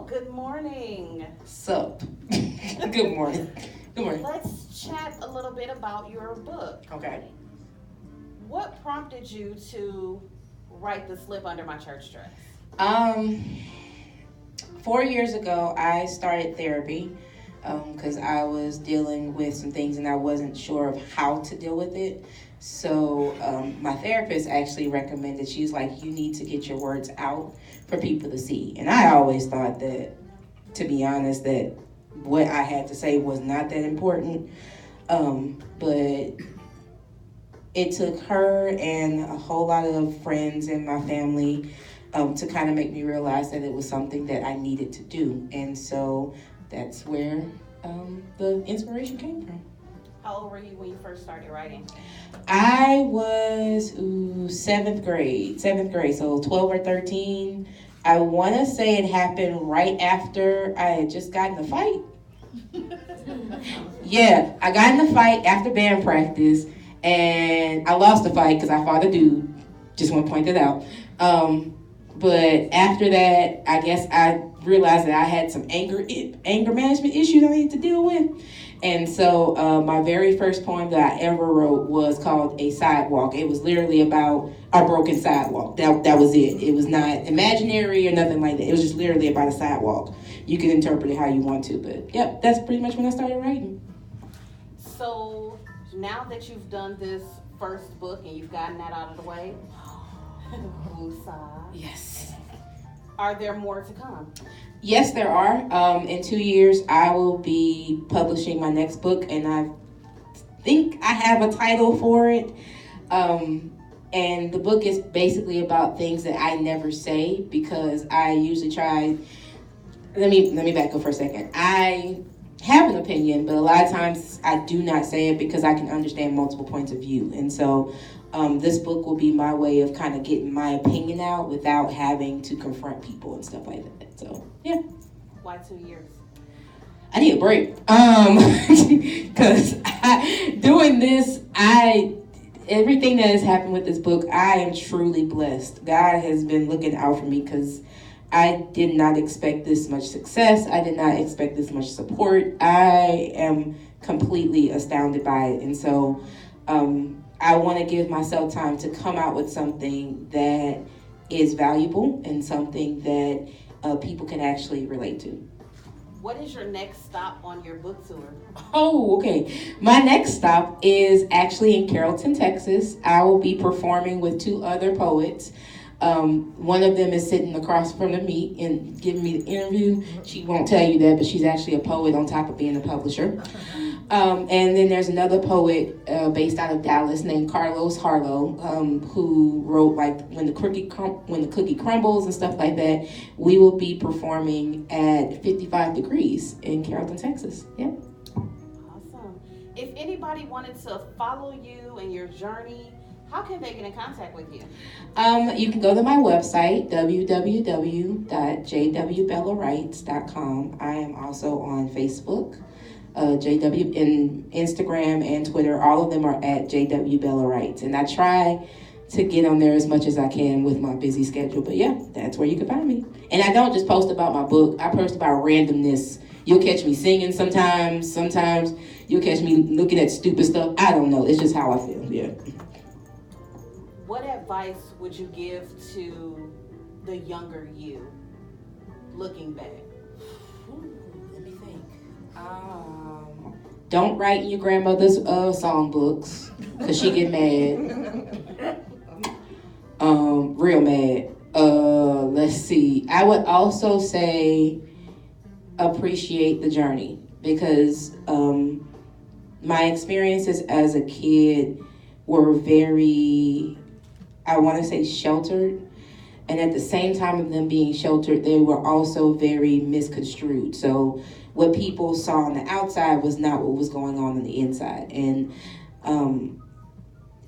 good morning. Sup. Good morning. Good morning. Let's chat a little bit about your book. Okay. What prompted you to write the Slip Under My Church Dress? 4 years ago, I started therapy because I was dealing with some things and I wasn't sure of how to deal with it. So my therapist actually recommended, she was like, you need to get your words out for people to see. And I always thought that, to be honest, that what I had to say was not that important. But it took her and a whole lot of friends in my family to kind of make me realize that it was something that I needed to do. And so that's where the inspiration came from. How old were you when you first started writing? I was seventh grade, so 12 or 13. I want to say it happened right after I had just gotten a fight. Yeah, I got in a fight after band practice, and I lost the fight because I fought a dude. Just want to point that out. But after that, I guess I realized that I had some anger management issues I needed to deal with. And so my very first poem that I ever wrote was called A Sidewalk. It was literally about a broken sidewalk. That was it. It was not imaginary or nothing like that. It was just literally about a sidewalk. You can interpret it how you want to, but yep, that's pretty much when I started writing. So now that you've done this first book and you've gotten that out of the way, yes. Are there more to come? Yes, there are. In 2 years, I will be publishing my next book, and I think I have a title for it. And the book is basically about things that I never say because I usually try. Let me back up for a second. I have an opinion, but a lot of times I do not say it because I can understand multiple points of view. And so this book will be my way of kind of getting my opinion out without having to confront people and stuff like that. So, yeah. Why 2 years? I need a break. Because doing this, everything that has happened with this book, I am truly blessed. God has been looking out for me because I did not expect this much success. I did not expect this much support. I am completely astounded by it. And so I want to give myself time to come out with something that is valuable and something that people can actually relate to. What is your next stop on your book tour? Oh, okay. My next stop is actually in Carrollton, Texas. I will be performing with 2 other poets. One of them is sitting across from me and giving me the interview. She won't tell you that, but she's actually a poet on top of being a publisher. And then there's another poet based out of Dallas named Carlos Harlow, who wrote like When the Cookie Crumbles and stuff like that. We will be performing at 55 Degrees in Carrollton, Texas. Yeah. Awesome. If anybody wanted to follow you and your journey, how can they get in contact with you? You can go to my website, www.jwbellawrites.com. I am also on Facebook, JW, in Instagram and Twitter. All of them are at JW Bellawrites. And I try to get on there as much as I can with my busy schedule. But yeah, that's where you can find me. And I don't just post about my book. I post about randomness. You'll catch me singing sometimes. Sometimes you'll catch me looking at stupid stuff. I don't know. It's just how I feel. Yeah. What advice would you give to the younger you, looking back? Let me think. Don't write in your grandmother's songbooks, because she get mad. Real mad. Let's see. I would also say appreciate the journey, because my experiences as a kid were very, I want to say, sheltered. And at the same time of them being sheltered, they were also very misconstrued. So what people saw on the outside was not what was going on the inside. And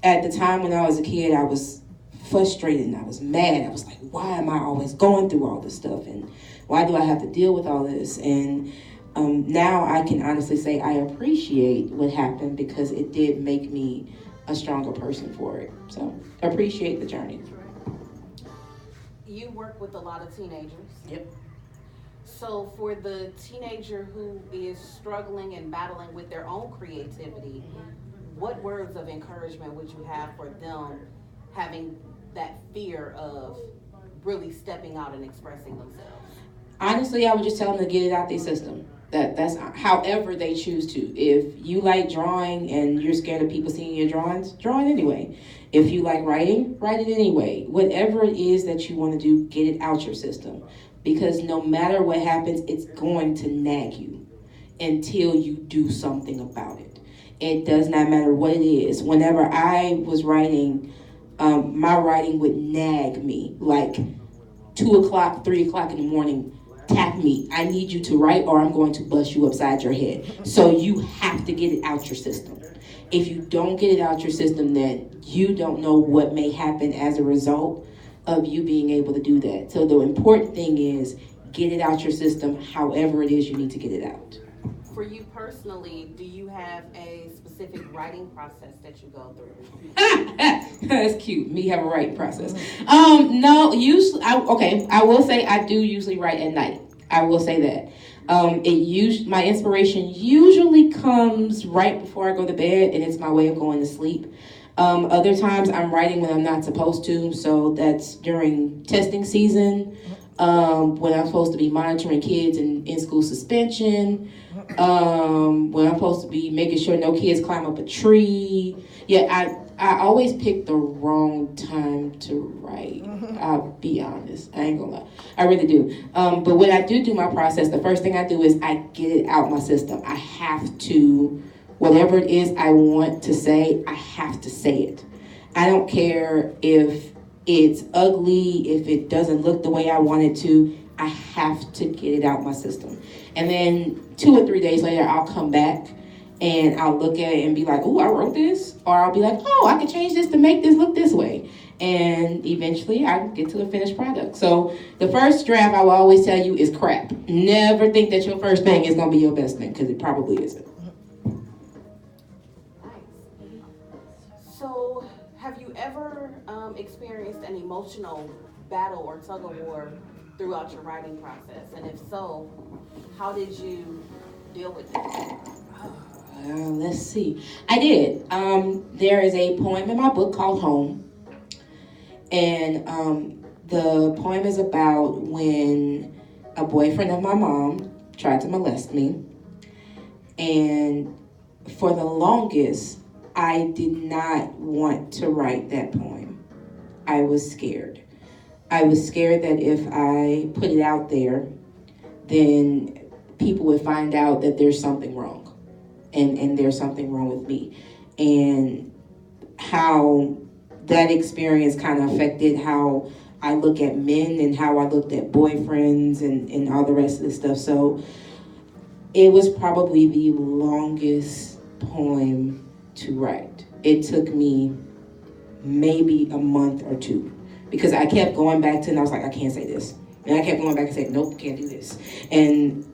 at the time when I was a kid, I was frustrated and I was mad. I was like, why am I always going through all this stuff? And why do I have to deal with all this? And now I can honestly say I appreciate what happened, because it did make me a stronger person for it. So appreciate the journey. You work with a lot of teenagers. Yep. So for the teenager who is struggling and battling with their own creativity, what words of encouragement would you have for them having that fear of really stepping out and expressing themselves? Honestly, I would just tell them to get it out their system. That's however they choose to. If you like drawing and you're scared of people seeing your drawings, draw it anyway. If you like writing, write it anyway. Whatever it is that you want to do, get it out your system. Because no matter what happens, it's going to nag you until you do something about it. It does not matter what it is. Whenever I was writing, my writing would nag me. Like 2 o'clock, 3 o'clock in the morning, tap me. I need you to write or I'm going to bust you upside your head. So you have to get it out your system. If you don't get it out your system, then you don't know what may happen as a result of you being able to do that. So the important thing is get it out your system however it is you need to get it out. For you personally, do you have a specific writing process that you go through? That's cute. Me have a writing process. No, usually, I will say I do usually write at night. I will say that. My inspiration usually comes right before I go to bed, and it's my way of going to sleep. Other times I'm writing when I'm not supposed to, so that's during testing season, when I'm supposed to be monitoring kids in school suspension, when I'm supposed to be making sure no kids climb up a tree. Yeah, I always pick the wrong time to write. I'll be honest. I ain't gonna lie. I really do. But when I do my process, the first thing I do is I get it out my system. I have to, whatever it is I want to say, I have to say it. I don't care if it's ugly, if it doesn't look the way I want it to. I have to get it out my system. And then 2 or 3 days later, I'll come back and I'll look at it and be like, oh, I wrote this. Or I'll be like, oh, I can change this to make this look this way. And eventually I get to the finished product. So the first draft, I will always tell you, is crap. Never think that your first thing is going to be your best thing, because it probably isn't. So have you ever experienced an emotional battle or tug of war throughout your writing process? And if so, how did you deal with it? Let's see. I did. There is a poem in my book called Home. And the poem is about when a boyfriend of my mom tried to molest me. And for the longest, I did not want to write that poem. I was scared. I was scared that if I put it out there, then people would find out that there's something wrong. And there's something wrong with me. And how that experience kind of affected how I look at men and how I looked at boyfriends and all the rest of the stuff. So it was probably the longest poem to write. It took me maybe a month or two, because I kept going back to it and I was like, I can't say this. And I kept going back and saying, nope, can't do this. And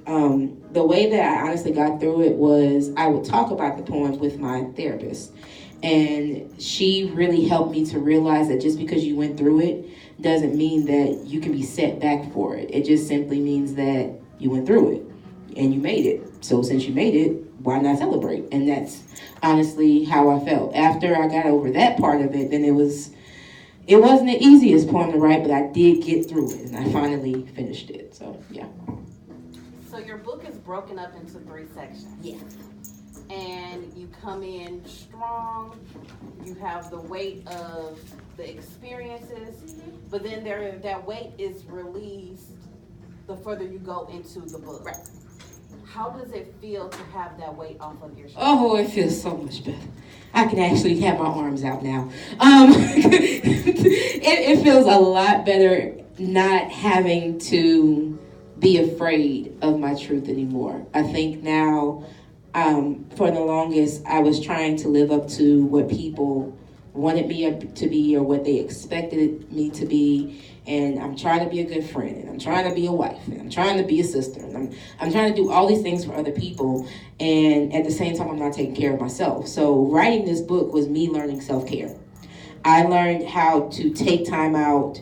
the way that I honestly got through it was I would talk about the poem with my therapist. And she really helped me to realize that just because you went through it doesn't mean that you can be set back for it. It just simply means that you went through it and you made it. So since you made it, why not celebrate? And that's honestly how I felt. After I got over that part of it, then it wasn't the easiest poem to write, but I did get through it, and I finally finished it. So, yeah. So your book is broken up into 3 sections. Yeah. And you come in strong, you have the weight of the experiences, but then that weight is released the further you go into the book. Right. How does it feel to have that weight off of your shoulders? Oh, it feels so much better. I can actually have my arms out now. It feels a lot better not having to be afraid of my truth anymore. I think now, for the longest, I was trying to live up to what people wanted me to be or what they expected me to be. And I'm trying to be a good friend, and I'm trying to be a wife, and I'm trying to be a sister, and I'm trying to do all these things for other people, and at the same time, I'm not taking care of myself. So writing this book was me learning self-care. I learned how to take time out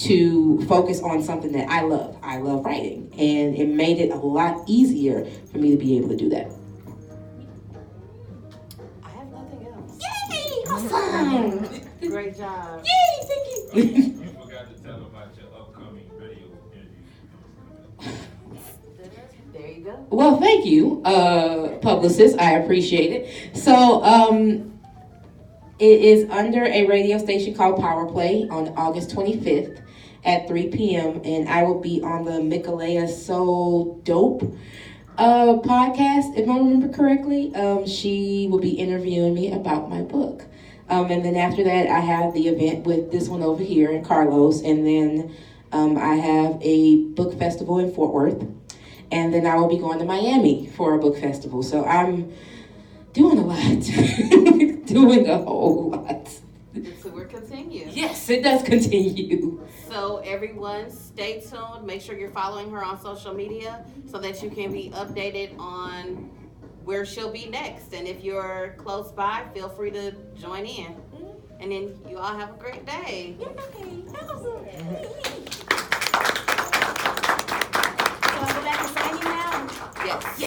to focus on something that I love. I love writing, and it made it a lot easier for me to be able to do that. I have nothing else. Yay! Awesome! Great job. Yay! Thank you. You forgot to tell about your upcoming radio interview. There you go. Well, thank you, publicist. I appreciate it. So, it is under a radio station called Power Play on August 25th at 3 p.m. And I will be on the Mikalea So Dope podcast, if I remember correctly. She will be interviewing me about my book. And then after that, I have the event with this one over here in Carlos. And then I have a book festival in Fort Worth. And then I will be going to Miami for a book festival. So I'm doing a lot. Doing a whole lot. So we're continuing. Yes, it does continue. So everyone, stay tuned. Make sure you're following her on social media so that you can be updated on where she'll be next. And if you're close by, feel free to join in. And then you all have a great day. Yay.